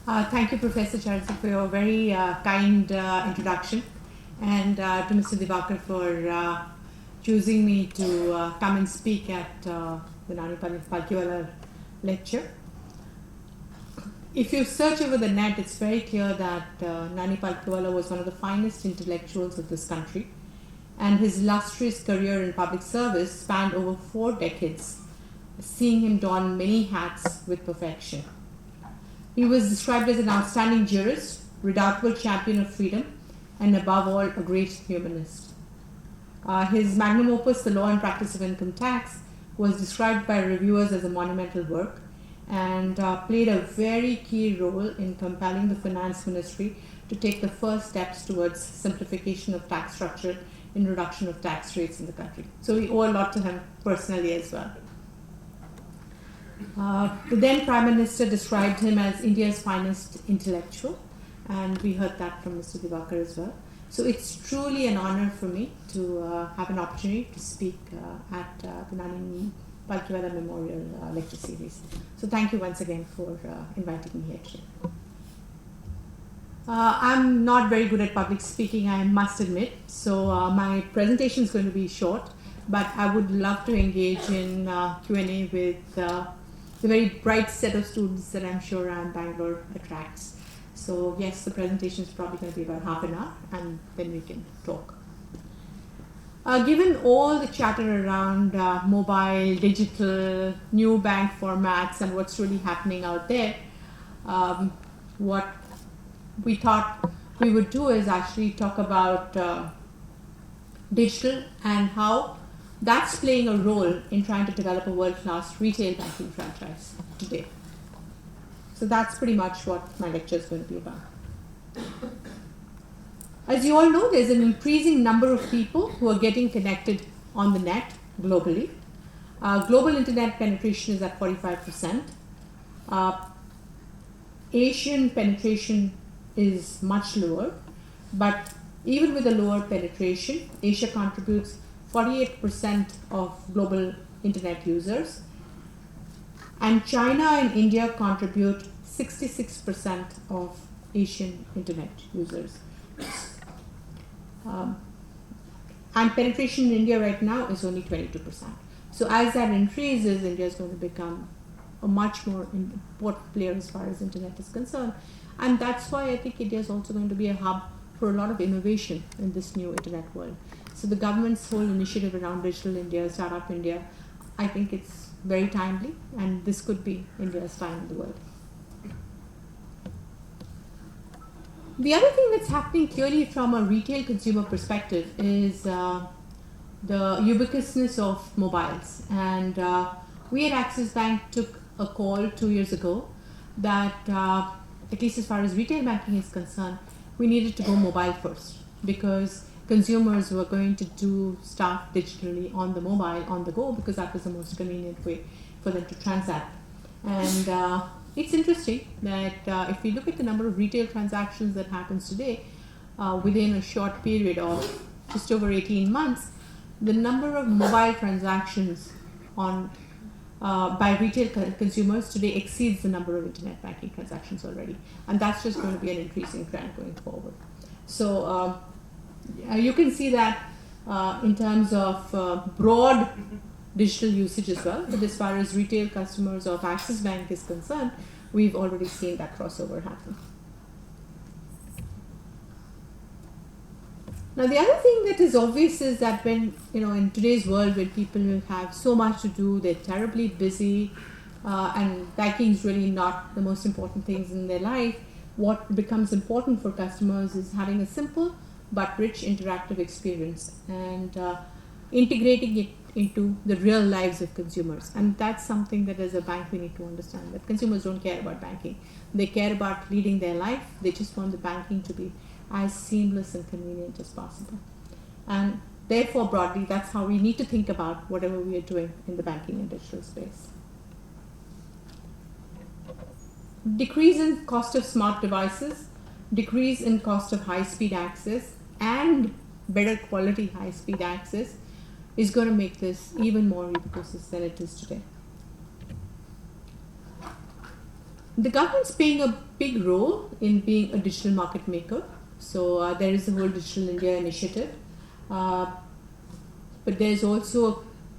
Thank you, Professor Charity, for your very kind introduction, and to Mr. Divakar for choosing me to come and speak at the Nani Palkiwala lecture. If you search over the net, it's very clear that Nani Palkiwala was one of the finest intellectuals of this country, and his illustrious career in public service spanned over 4 decades, seeing him don many hats with perfection. He was described as an outstanding jurist, redoubtable champion of freedom, and above all, a great humanist. His magnum opus, The Law and Practice of Income Tax, was described by reviewers as a monumental work and played a very key role in compelling the finance ministry to take the first steps towards simplification of tax structure in reduction of tax rates in the country. So we owe a lot to him personally as well. The then Prime Minister described him as India's finest intellectual, and we heard that from Mr. Divakar as well. So it's truly an honor for me to have an opportunity to speak at the Nani Palkiwala Memorial Lecture Series. So thank you once again for inviting me here today. I'm not very good at public speaking, I must admit, so my presentation is going to be short, but I would love to engage in Q&A with the very bright set of students that I'm sure Bangalore attracts. So yes, the presentation is probably going to be about half an hour, and then we can talk. Given all the chatter around mobile, digital, new bank formats, and what's really happening out there, what we thought we would do is actually talk about digital and how that's playing a role in trying to develop a world-class retail banking franchise today. So that's pretty much what my lecture is going to be about. As you all know, there's an increasing number of people who are getting connected on the net globally. Global internet penetration is at 45%. Asian penetration is much lower, but even with a lower penetration, Asia contributes 48% of global internet users, and China and India contribute 66% of Asian internet users. And penetration in India right now is only 22%. So as that increases, India is going to become a much more important player as far as internet is concerned. And that's why I think India is also going to be a hub for a lot of innovation in this new internet world. So the government's whole initiative around Digital India, Startup India, I think it's very timely, and this could be India's time in the world. The other thing that's happening clearly from a retail consumer perspective is the ubiquitousness of mobiles. And we at Axis Bank took a call 2 years ago that, at least as far as retail banking is concerned, we needed to go mobile first, because consumers were going to do stuff digitally on the mobile, on the go, because that was the most convenient way for them to transact. And it's interesting that if we look at the number of retail transactions that happens today, within a short period of just over 18 months, the number of mobile transactions on by retail consumers today exceeds the number of internet banking transactions already. And that's just going to be an increasing trend going forward. So you can see that in terms of broad digital usage as well, but as far as retail customers of Axis Bank is concerned, we've already seen that crossover happen. Now the other thing that is obvious is that when, in today's world, when people have so much to do, they're terribly busy, and banking is really not the most important things in their life, what becomes important for customers is having a simple but rich interactive experience and integrating it into the real lives of consumers. And that's something that as a bank we need to understand, that consumers don't care about banking. They care about leading their life. They just want the banking to be as seamless and convenient as possible. And therefore, broadly, that's how we need to think about whatever we are doing in the banking and digital space. Decrease in cost of smart devices, decrease in cost of high-speed access, and better quality high-speed access is going to make this even more ubiquitous than it is today. The government's playing a big role in being a digital market maker. So there is the whole Digital India initiative, uh, but there's also a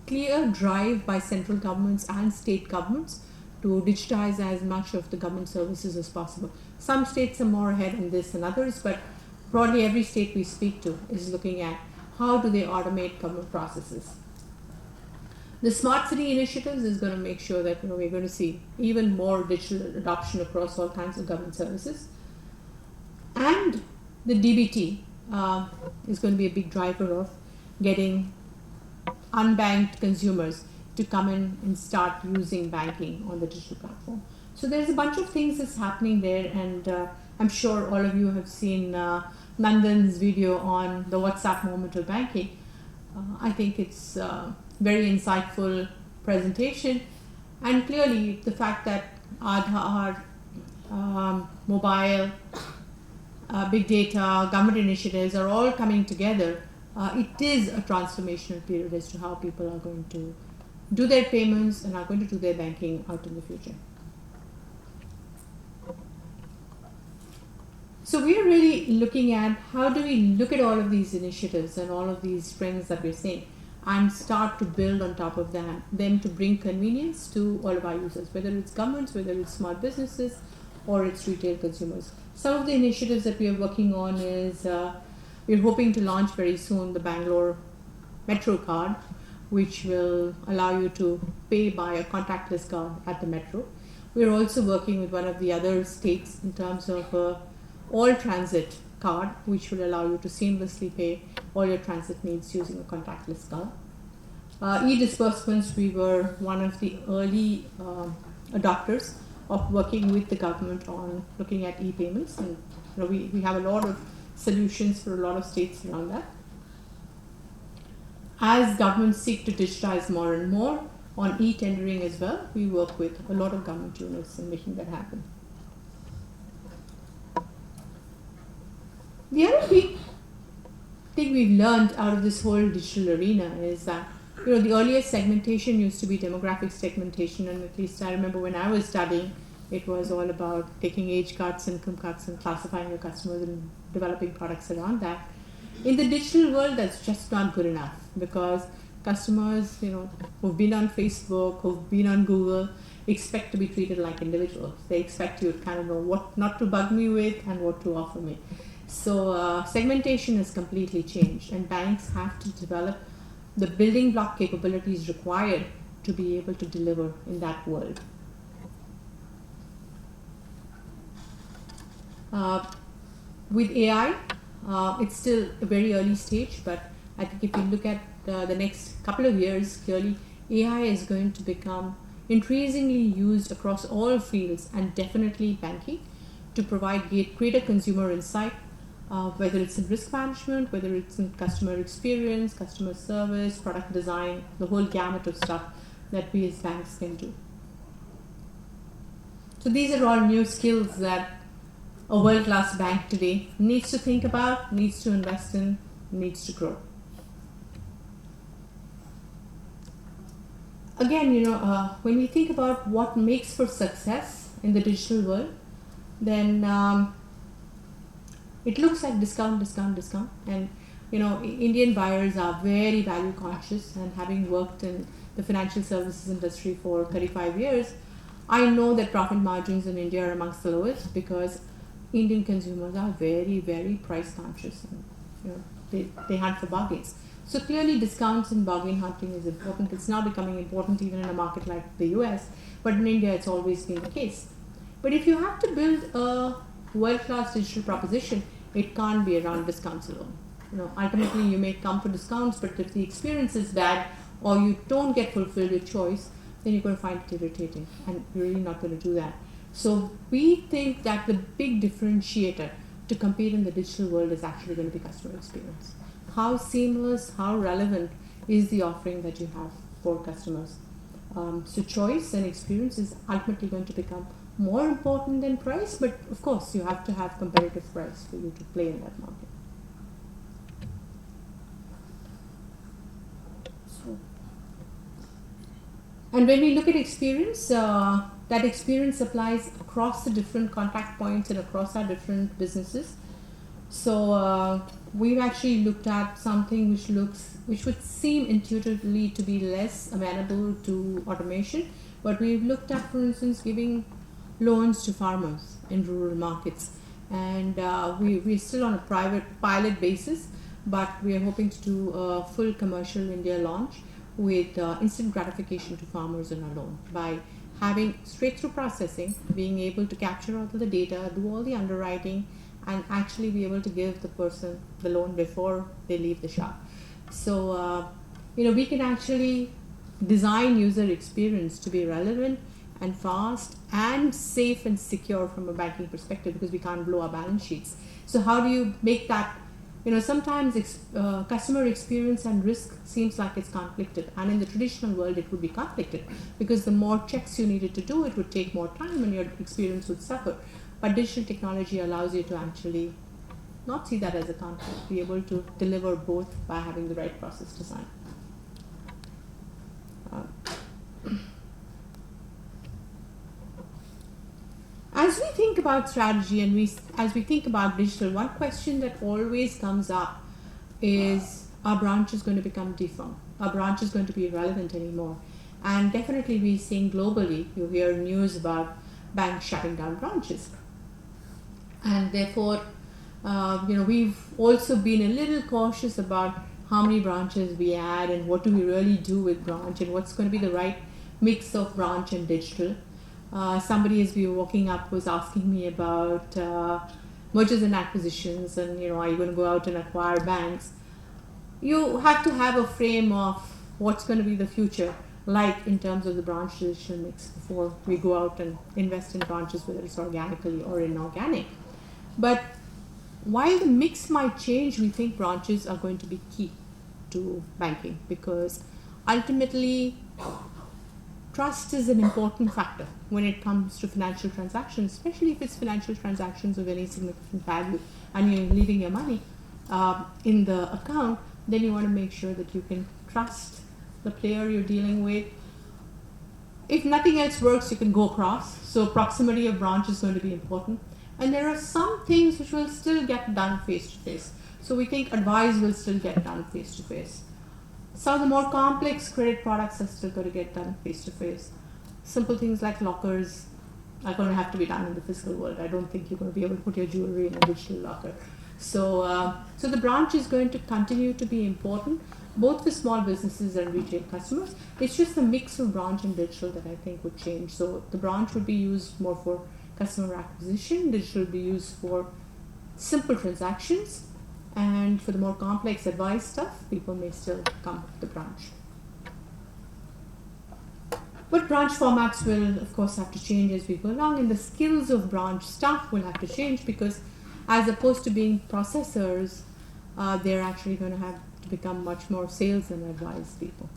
clear drive by central governments and state governments to digitize as much of the government services as possible. Some states are more ahead in this than others, but broadly every state we speak to is looking at how do they automate government processes. The smart city initiatives is going to make sure that we're going to see even more digital adoption across all kinds of government services. And the DBT is going to be a big driver of getting unbanked consumers to come in and start using banking on the digital platform. So there's a bunch of things that's happening there, and I'm sure all of you have seen Nandan's video on the WhatsApp moment of banking. I think it's very insightful presentation, and clearly the fact that Aadhaar, mobile, big data, government initiatives are all coming together. It is a transformational period as to how people are going to do their payments and are going to do their banking out in the future. So we are really looking at how do we look at all of these initiatives and all of these trends that we're seeing and start to build on top of them to bring convenience to all of our users, whether it's governments, whether it's small businesses, or it's retail consumers. Some of the initiatives that we are working on is we're hoping to launch very soon the Bangalore Metro card, which will allow you to pay by a contactless card at the metro. We're also working with one of the other states in terms of all transit card, which will allow you to seamlessly pay all your transit needs using a contactless card. E-disbursements, we were one of the early adopters of working with the government on looking at e-payments, and we have a lot of solutions for a lot of states around that. As governments seek to digitize more and more on e-tendering as well, we work with a lot of government units in making that happen. The other big thing we've learned out of this whole digital arena is that the earlier segmentation used to be demographic segmentation, and at least I remember when I was studying, it was all about taking age cuts, income cuts, and classifying your customers and developing products around that. In the digital world, that's just not good enough, because customers, who've been on Facebook, who've been on Google, expect to be treated like individuals. They expect you to kind of know what not to bug me with and what to offer me. So segmentation has completely changed, and banks have to develop the building block capabilities required to be able to deliver in that world. With AI, it's still a very early stage, but I think if you look at the next couple of years, clearly AI is going to become increasingly used across all fields, and definitely banking, to provide greater consumer insight, whether it's in risk management, whether it's in customer experience, customer service, product design, the whole gamut of stuff that we as banks can do. So these are all new skills that a world-class bank today needs to think about, needs to invest in, needs to grow. Again, when we think about what makes for success in the digital world, then it looks like discount, discount, discount. And Indian buyers are very value conscious, and having worked in the financial services industry for 35 years, I know that profit margins in India are amongst the lowest, because Indian consumers are very, very price conscious, and they hunt for bargains. So clearly discounts and bargain hunting is important. It's now becoming important even in a market like the US, but in India it's always been the case. But if you have to build a world-class digital proposition, it can't be around discounts alone. Ultimately you may come for discounts, but if the experience is bad or you don't get fulfilled your choice, then you're going to find it irritating, and you're really not going to do that. So we think that the big differentiator to compete in the digital world is actually going to be customer experience. How seamless, how relevant is the offering that you have for customers? So choice and experience is ultimately going to become more important than price, but of course you have to have competitive price for you to play in that market. And when we look at experience, that experience applies across the different contact points and across our different businesses. So we've actually looked at something which would seem intuitively to be less amenable to automation, but we've looked at, for instance, giving loans to farmers in rural markets, and we're still on a private pilot basis, but we are hoping to do a full commercial India launch with instant gratification to farmers on a loan by having straight through processing, being able to capture all of the data, do all the underwriting, and actually be able to give the person the loan before they leave the shop. So, we can actually design user experience to be relevant and fast and safe and secure from a banking perspective, because we can't blow our balance sheets. So how do you make that? Sometimes customer experience and risk seems like it's conflicted, and in the traditional world it would be conflicted, because the more checks you needed to do, it would take more time and your experience would suffer. But digital technology allows you to actually not see that as a conflict, be able to deliver both by having the right process design. As we think about strategy and as we think about digital, one question that always comes up is, are branches going to become defunct? Are branches going to be irrelevant anymore? And definitely we're seeing globally, you hear news about banks shutting down branches. And therefore, we've also been a little cautious about how many branches we add and what do we really do with branch and what's going to be the right mix of branch and digital. Somebody, as we were walking up, was asking me about mergers and acquisitions, and are you going to go out and acquire banks? You have to have a frame of what's going to be the future like in terms of the branch digital mix before we go out and invest in branches, whether it's organically or inorganic. But while the mix might change, we think branches are going to be key to banking, because ultimately trust is an important factor when it comes to financial transactions, especially if it's financial transactions of any significant value and you're leaving your money in the account. Then you want to make sure that you can trust the player you're dealing with. If nothing else works, you can go across. So proximity of branch is going to be important. And there are some things which will still get done face to face. So we think advice will still get done face to face. Some of the more complex credit products are still going to get done face to face. Simple things like lockers are going to have to be done in the physical world. I don't think you're going to be able to put your jewelry in a digital locker. So the branch is going to continue to be important, both for small businesses and retail customers. It's just the mix of branch and digital that I think would change. So the branch would be used more for customer acquisition, digital would be used for simple transactions, and for the more complex advice stuff, people may still come to the branch. But branch formats will, of course, have to change as we go along, and the skills of branch staff will have to change, because as opposed to being processors, they're actually going to have to become much more sales and advice people.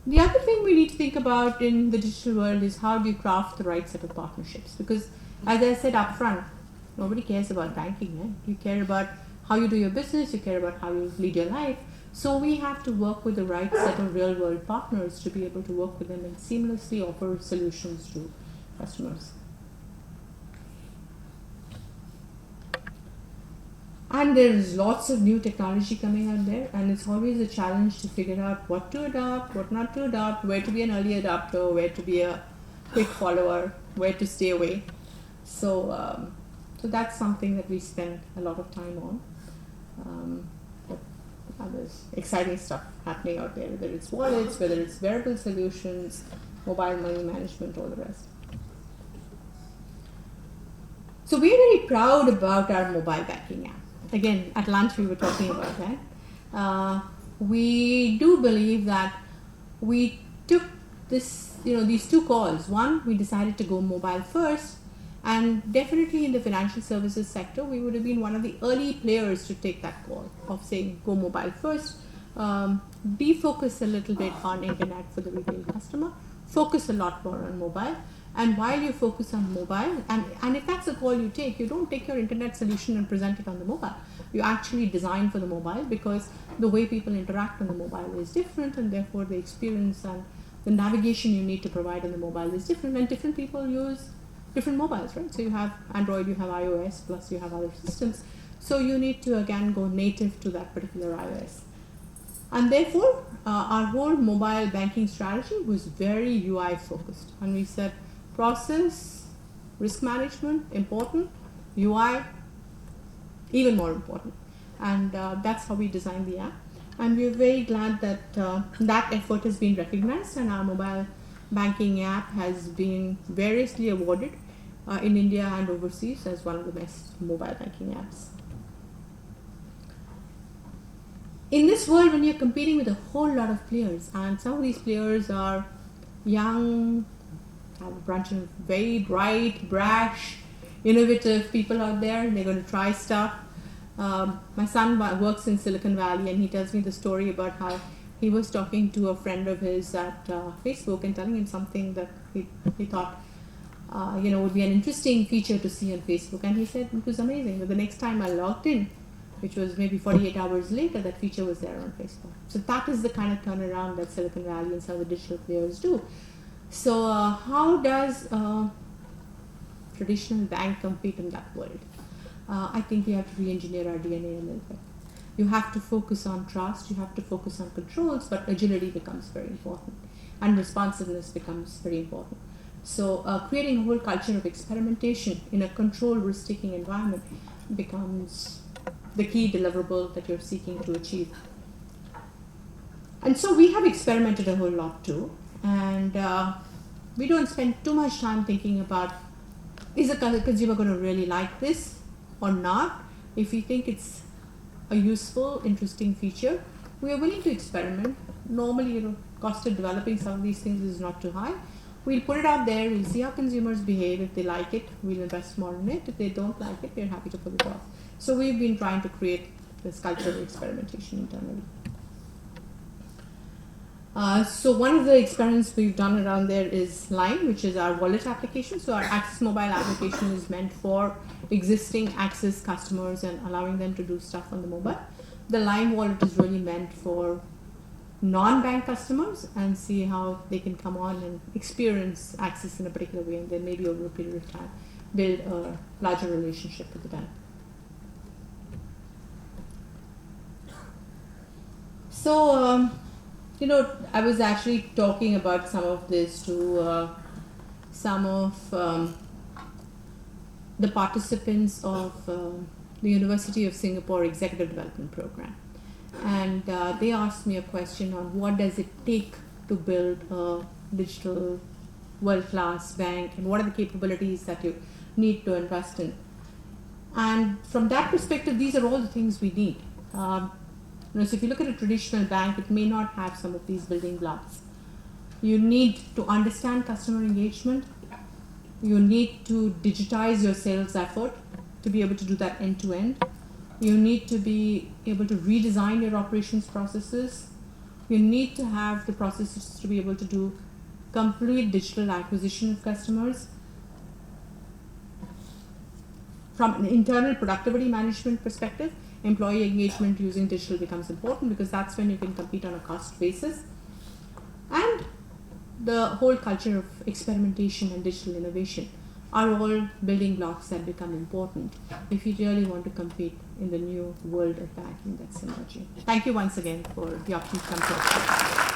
The other thing we need to think about in the digital world is how do you craft the right set of partnerships, because as I said up front, nobody cares about banking, right? You care about how you do your business, you care about how you lead your life. So we have to work with the right set of real world partners to be able to work with them and seamlessly offer solutions to customers. And there's lots of new technology coming out there, and it's always a challenge to figure out what to adopt, what not to adopt, where to be an early adopter, where to be a quick follower, where to stay away. So that's something that we spend a lot of time on. But there's exciting stuff happening out there, whether it's wallets, whether it's wearable solutions, mobile money management, all the rest. So we're very proud about our mobile banking app. Again, at lunch we were talking about that. We do believe that we took these two calls. One, we decided to go mobile first, and definitely in the financial services sector, we would have been one of the early players to take that call of saying go mobile first, defocus a little bit on internet for the retail customer, focus a lot more on mobile, And while you focus on mobile, and if that's the call you take, you don't take your internet solution and present it on the mobile. You actually design for the mobile, because the way people interact on the mobile is different, and therefore the experience and the navigation you need to provide on the mobile is different, and different people use different mobiles, right? So you have Android, you have iOS, plus you have other systems. So you need to again go native to that particular iOS. And therefore, our whole mobile banking strategy was very UI focused. And we said process, risk management, important, UI, even more important. And that's how we designed the app. And we're very glad that that effort has been recognized, and our mobile banking app has been variously awarded in India and overseas as one of the best mobile banking apps. In this world, when you're competing with a whole lot of players, and some of these players are young, have a bunch of very bright, brash, innovative people out there, and they're going to try stuff. My son works in Silicon Valley, and he tells me the story about how he was talking to a friend of his at Facebook and telling him something that he thought would be an interesting feature to see on Facebook. And he said it was amazing, but the next time I logged in, which was maybe 48 hours later, that feature was there on Facebook. So that is the kind of turnaround that Silicon Valley and some of the digital players do. So how does a traditional bank compete in that world? I think we have to re-engineer our DNA a little bit. You have to focus on trust, you have to focus on controls, but agility becomes very important, and responsiveness becomes very important. So creating a whole culture of experimentation in a controlled risk-taking environment becomes the key deliverable that you're seeking to achieve. And so we have experimented a whole lot too, and we don't spend too much time thinking about, is a consumer going to really like this or not? If we think it's a useful, interesting feature, we are willing to experiment. Normally, cost of developing some of these things is not too high. We'll put it out there, we'll see how consumers behave. If they like it, we'll invest more in it. If they don't like it, we're happy to pull it off. So we've been trying to create this culture of experimentation internally. So one of the experiments we've done around there is Lime, which is our wallet application. So our Axis mobile application is meant for existing Axis customers and allowing them to do stuff on the mobile. The Lime wallet is really meant for non-bank customers and see how they can come on and experience Axis in a particular way, and then maybe over a period of time build a larger relationship with the bank. So, I was actually talking about some of this to some of the participants of the University of Singapore Executive Development Program. And they asked me a question on what does it take to build a digital world-class bank, and what are the capabilities that you need to invest in. And from that perspective, these are all the things we need. So if you look at a traditional bank, it may not have some of these building blocks. You need to understand customer engagement. You need to digitize your sales effort to be able to do that end to end. You need to be able to redesign your operations processes. You need to have the processes to be able to do complete digital acquisition of customers. From an internal productivity management perspective, employee engagement using digital becomes important, because that's when you can compete on a cost basis. And the whole culture of experimentation and digital innovation are all building blocks that become important if you really want to compete in the new world of banking that's emerging. Thank you once again for the opportunity to come to us.